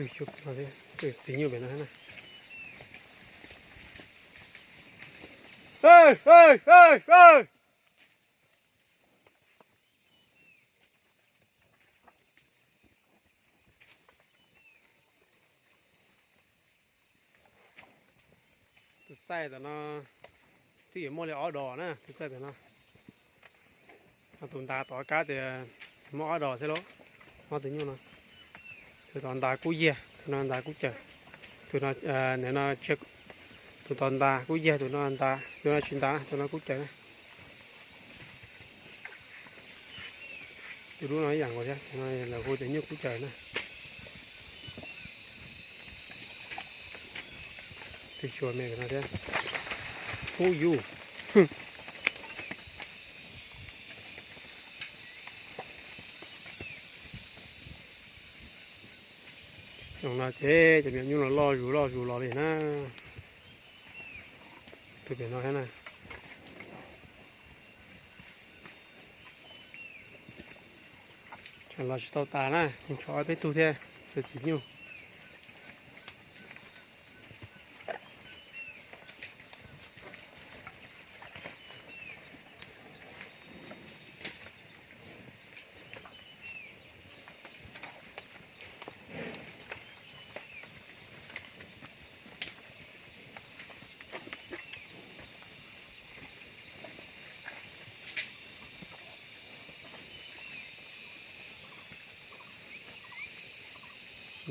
từ chụp nó thế từ xí nhiều biển nó thế này ơi ơi ơi ơi từ sai thì nóที่อยู่มอเลยอ้อดอนะที่ใส่แต่นะตุนตาต่อก้าแต่มออ้อดอใช่หรอมอถึงอยู่นะคือตอนตากู้เยี่ยตอนตากู้เจอตัวนั้นเนี่ยนะเช็คตัวตอนตากู้เยี่ยตัวนั้นตาตัวนั้นชินตาตัวนั้นกู้เจอตัวรู้น้อยอย่างกว่าใช่ไหมเรากู้แต่ยุกู้เจอนะที่ชวนแม่กันนะเด้อผู้อยู่ตรงนั้นเจ๊จะมีอยู่รออยู่รอเลยนะตัวเป็นน้อยนะฉันรอชิโตตานะคุณชอยไปตัวเท่เป็นสีนิ้ว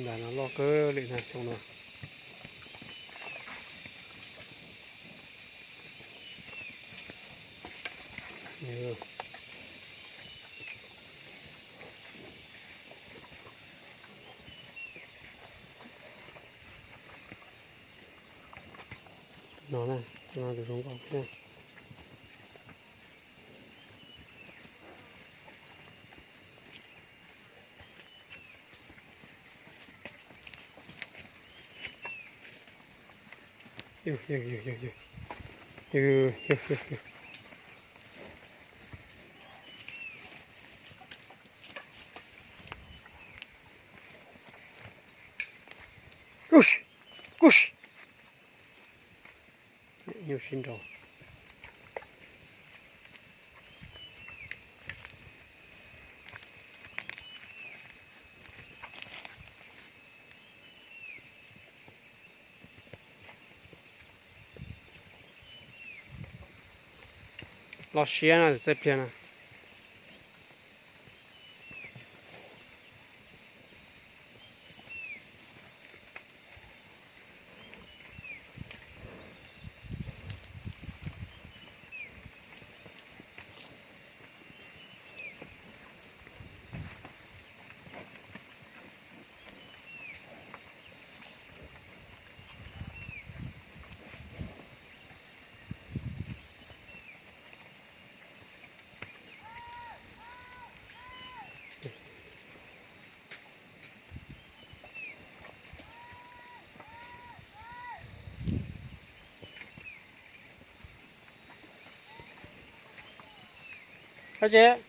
đàn nó lo cơ lệ này trong nó nhiều nó này nó được xuống cọc nha yo. Kush. Nhiều xin rồi. Lo xé này sẽ phiền à. Hả chị?